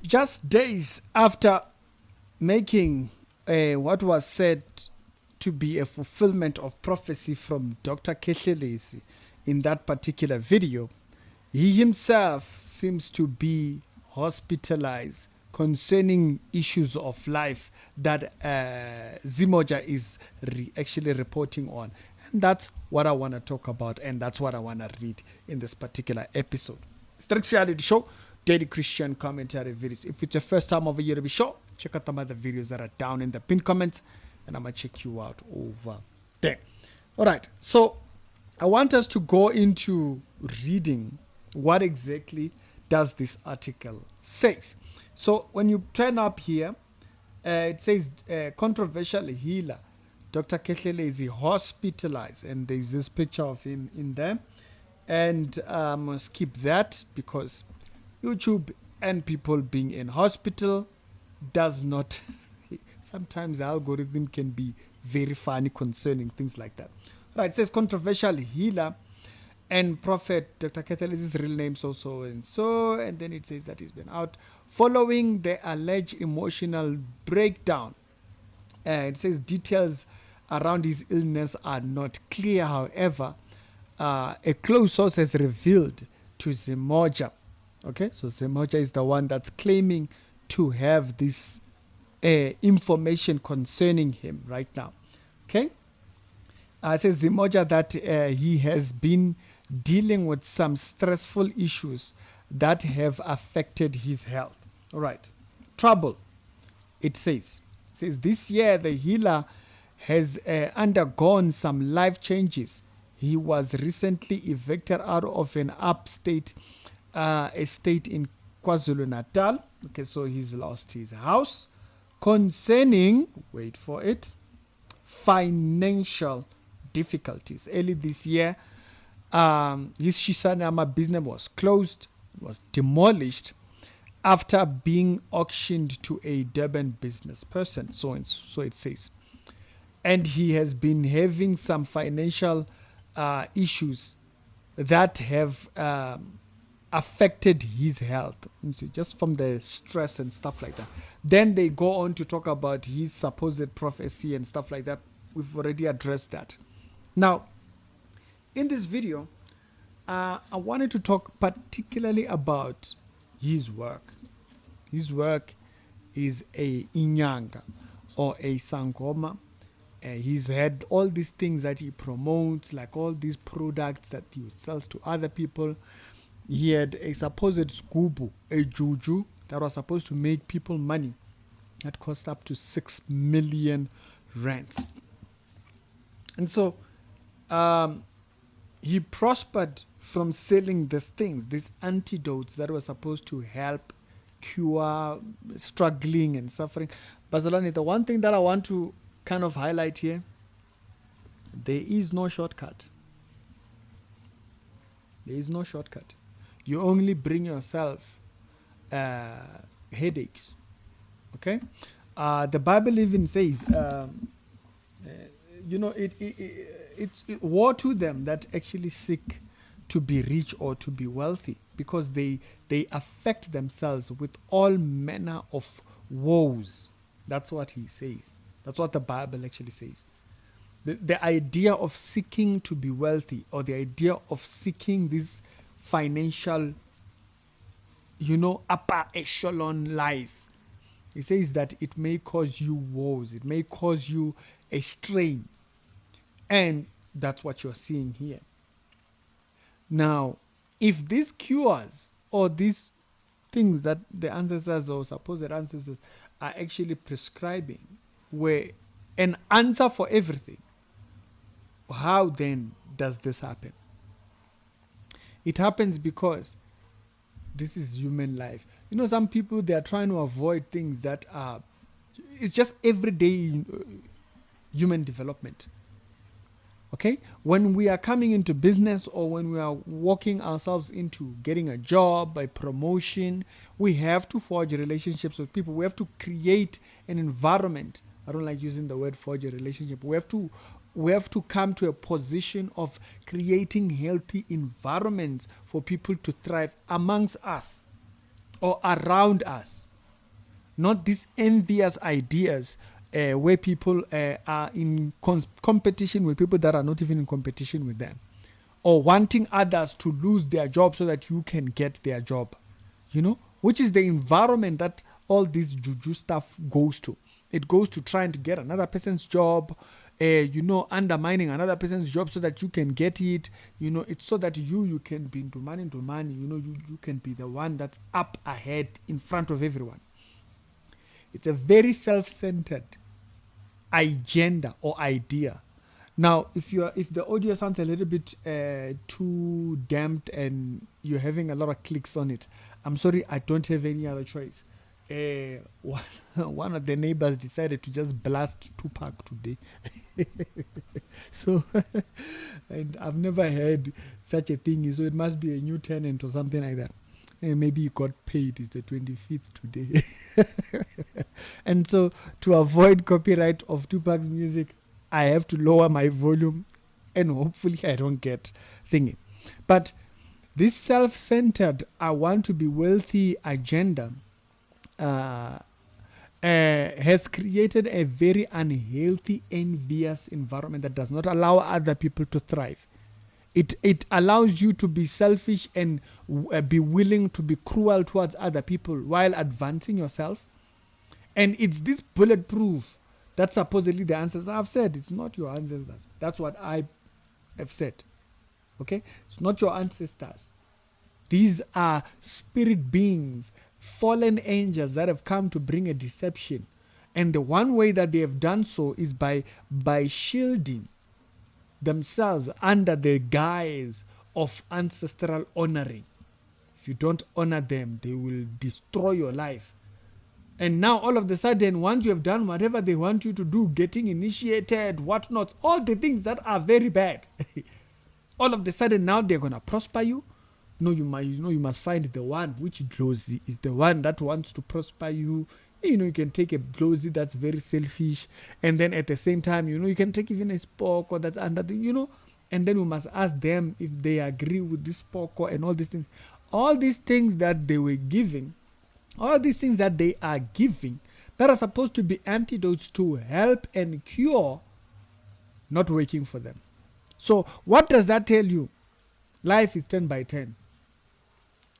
Just days after making what was said to be a fulfillment of prophecy from Dr. Khehlelezi in that particular video, he himself seems to be hospitalized concerning issues of life that Zimoja is actually reporting on. And that's what I want to talk about, and that's what I want to read in this particular episode. Strict Reality Show, Daily Christian Commentary Videos. If it's your first time over here to be show, check out some other videos that are down in the pinned comments, and I'm going to check you out over there. All right, so I want us to go into reading what exactly does this article say. So when you turn up here, it says controversial healer Dr. Khehlelezi hospitalized, and there's this picture of him in there. And I'm going to skip that because YouTube and people being in hospital does not, sometimes the algorithm can be very funny concerning things like that. Right, it says controversial healer and prophet Dr. Khehlelezi's real name so and so, and then it says that he's been out following the alleged emotional breakdown. It says details around his illness are not clear. However, a close source has revealed to Zimoja. Okay, so Zimoja is the one that's claiming to have this information concerning him right now. Okay, it says Zimoja that he has been dealing with some stressful issues that have affected his health. All right, trouble. It says this year the healer has undergone some life changes. He was recently evicted out of an upstate estate in KwaZulu-Natal. Okay, so he's lost his house. Concerning, wait for it, financial difficulties. Early this year, his Shisanama business was closed, was demolished after being auctioned to a Durban business person. So it says. And he has been having some financial issues that have affected his health, just from the stress and stuff like that. Then they go on to talk about his supposed prophecy and stuff like that. We've already addressed that. Now, in this video, I wanted to talk particularly about his work. His work is a inyanga or a sangoma. He's had all these things that he promotes, like all these products that he sells to other people. He had a supposed skubu, a juju, that was supposed to make people money. That cost up to 6 million rands. And so he prospered from selling these things, these antidotes that were supposed to help cure struggling and suffering. Barcelona, the one thing that I want to kind of highlight here, there is no shortcut. There is no shortcut. You only bring yourself headaches. Okay? The Bible even says, it's woe to them that actually seek to be rich or to be wealthy, because they affect themselves with all manner of woes. That's what he says. That's what the Bible actually says. The idea of seeking to be wealthy, or the idea of seeking this financial, upper echelon life, it says that it may cause you woes. It may cause you a strain. And that's what you're seeing here. Now, if these cures or these things that the ancestors or supposed ancestors are actually prescribing were an answer for everything, how then does this happen? It happens because this is human life. Some people, they are trying to avoid things that are, it's just everyday human development. Okay? When we are coming into business, or when we are walking ourselves into getting a job, a promotion, we have to forge relationships with people. We have to create an environment. I don't like using the word forge a relationship. We have to come to a position of creating healthy environments for people to thrive amongst us or around us. not these envious ideas where people are in competition with people that are not even in competition with them, or wanting others to lose their job so that you can get their job, which is the environment that all this juju stuff goes to. It goes to trying to get another person's job, undermining another person's job so that you can get it. It's so that you can be into money, you can be the one that's up ahead in front of everyone. It's a very self-centered agenda or idea. Now, if the audio sounds a little bit too damped and you're having a lot of clicks on it, I'm sorry, I don't have any other choice. One of the neighbors decided to just blast Tupac today. So, and I've never heard such a thing. So it must be a new tenant or something like that. Maybe he got paid. It's the 25th today. And so to avoid copyright of Tupac's music, I have to lower my volume and hopefully I don't get thingy. But this self-centered, I want to be wealthy agenda has created a very unhealthy, envious environment that does not allow other people to thrive. It allows you to be selfish and be willing to be cruel towards other people while advancing yourself. And it's this bulletproof that's supposedly the answers. I've said it's not your ancestors. That's what I have said. Okay? It's not your ancestors. These are spirit beings, fallen angels that have come to bring a deception. And the one way that they have done so is by shielding themselves under the guise of ancestral honoring. If you don't honor them, they will destroy your life. And now all of a sudden, once you have done whatever they want you to do, getting initiated, whatnot, all the things that are very bad, all of a sudden now they're going to prosper you. No, you must find the one which Glozy is the one that wants to prosper you. You can take a Glozy that's very selfish, and then at the same time, you can take even a Spock or that's under the, and then we must ask them if they agree with this Spock and all these things. All these things that they were giving, all these things that they are giving, that are supposed to be antidotes to help and cure, not working for them. So what does that tell you? Life is 10 by 10.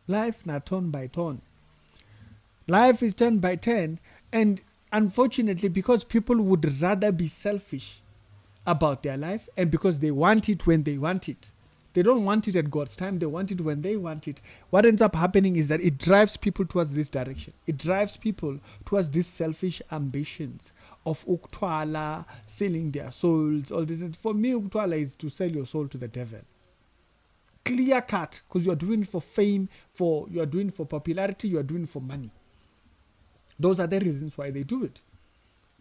Life not ton by ton. Life is 10 by 10, and unfortunately, because people would rather be selfish about their life, and because they want it when they want it, they don't want it at God's time, they want it when they want it. What ends up happening is that it drives people towards this direction. It drives people towards these selfish ambitions of uktwala, selling their souls, all this. For me, uktwala is to sell your soul to the devil. Clear cut, because you are doing it for fame, you are doing it for popularity, you are doing it for money. Those are the reasons why they do it.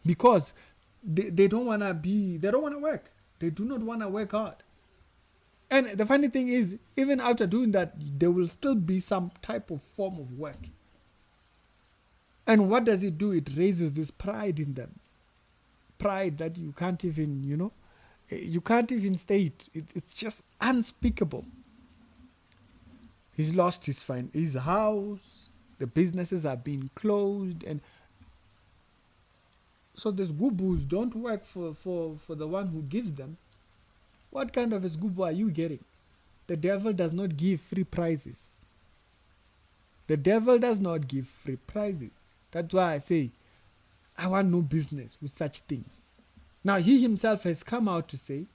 Because they don't want to work. They do not want to work hard. And the funny thing is, even after doing that, there will still be some type of form of work. And what does it do? It raises this pride in them. Pride that you can't even, you can't even state. It's just unspeakable. He's lost his house. The businesses are being closed. And so these gubus don't work for the one who gives them. What kind of a scuba are you getting? The devil does not give free prizes. The devil does not give free prizes. That's why I say, I want no business with such things. Now, he himself has come out to say,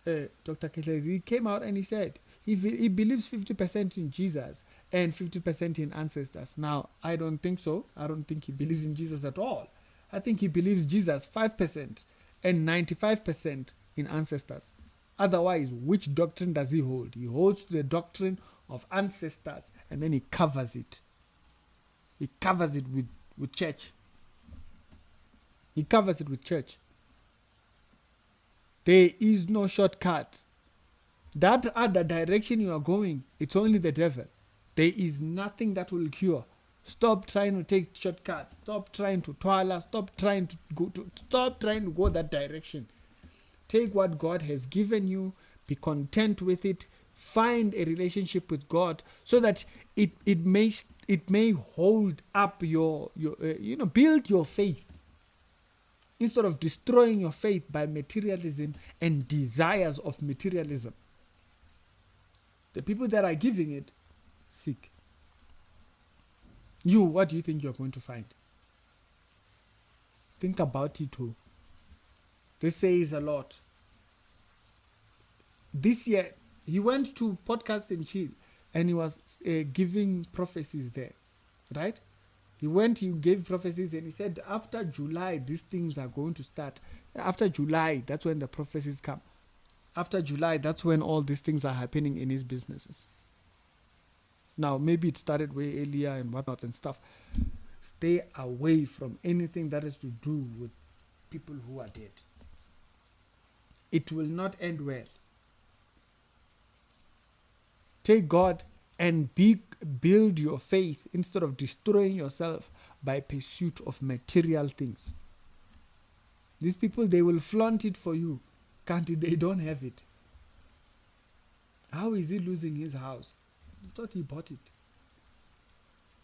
Dr. Khehlelezi came out and he said, he believes 50% in Jesus and 50% in ancestors. Now, I don't think so. I don't think he believes in Jesus at all. I think he believes Jesus 5% and 95% in ancestors. Otherwise, which doctrine does he hold? He holds to the doctrine of ancestors, and then he covers it. He covers it with church. He covers it with church. There is no shortcut. That other direction you are going, it's only the devil. There is nothing that will cure. Stop trying to take shortcuts. Stop trying to twala. Stop trying to go that direction. Take what God has given you, be content with it, Find a relationship with God so that it may hold up your build your faith instead of destroying your faith by materialism and desires of materialism. The people that are giving it, seek. You, what do you think you're going to find? Think about it too. This says a lot. This year, he went to Podcast in Chill and he was giving prophecies there, right? He gave prophecies and he said, after July, these things are going to start. After July, that's when the prophecies come. After July, that's when all these things are happening in his businesses. Now, maybe it started way earlier and whatnot and stuff. Stay away from anything that has to do with people who are dead. It will not end well. Take God and build your faith instead of destroying yourself by pursuit of material things. These people, they will flaunt it for you. They don't have it. How is he losing his house? I thought he bought it.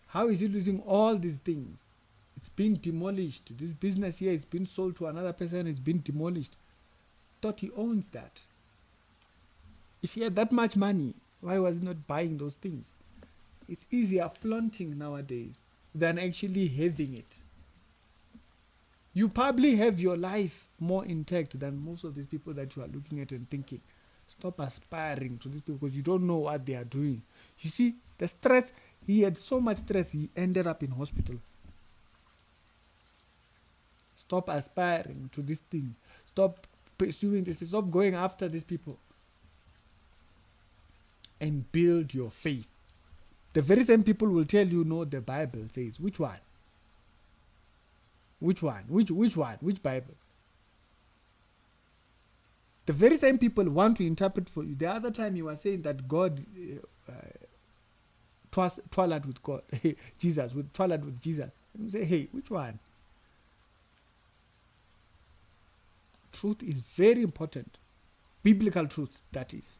How is he losing all these things? It's been demolished. This business here is been sold to another person. It's been demolished. Thought he owns that. If he had that much money, why was he not buying those things? It's easier flaunting nowadays than actually having it. You probably have your life more intact than most of these people that you are looking at and thinking. Stop aspiring to these people because you don't know what they are doing. You see, the stress, he had so much stress, he ended up in hospital. Stop aspiring to these things. Stop pursuing this. Stop going after these people. And build your faith. The very same people will tell you, no, the Bible says. Which one? Which one? Which one? Which Bible? The very same people want to interpret for you. The other time you were saying that God twilight with God, Jesus, with twilight with Jesus. And you say, hey, which one? Truth is very important. Biblical truth, that is.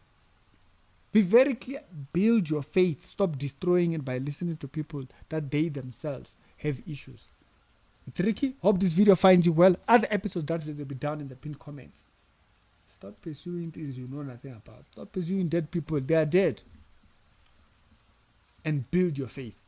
Be very clear. Build your faith. Stop destroying it by listening to people that they themselves have issues. It's Ricky. Hope this video finds you well. Other episodes that will be down in the pinned comments. Stop pursuing things you know nothing about. Stop pursuing dead people. They are dead. And build your faith.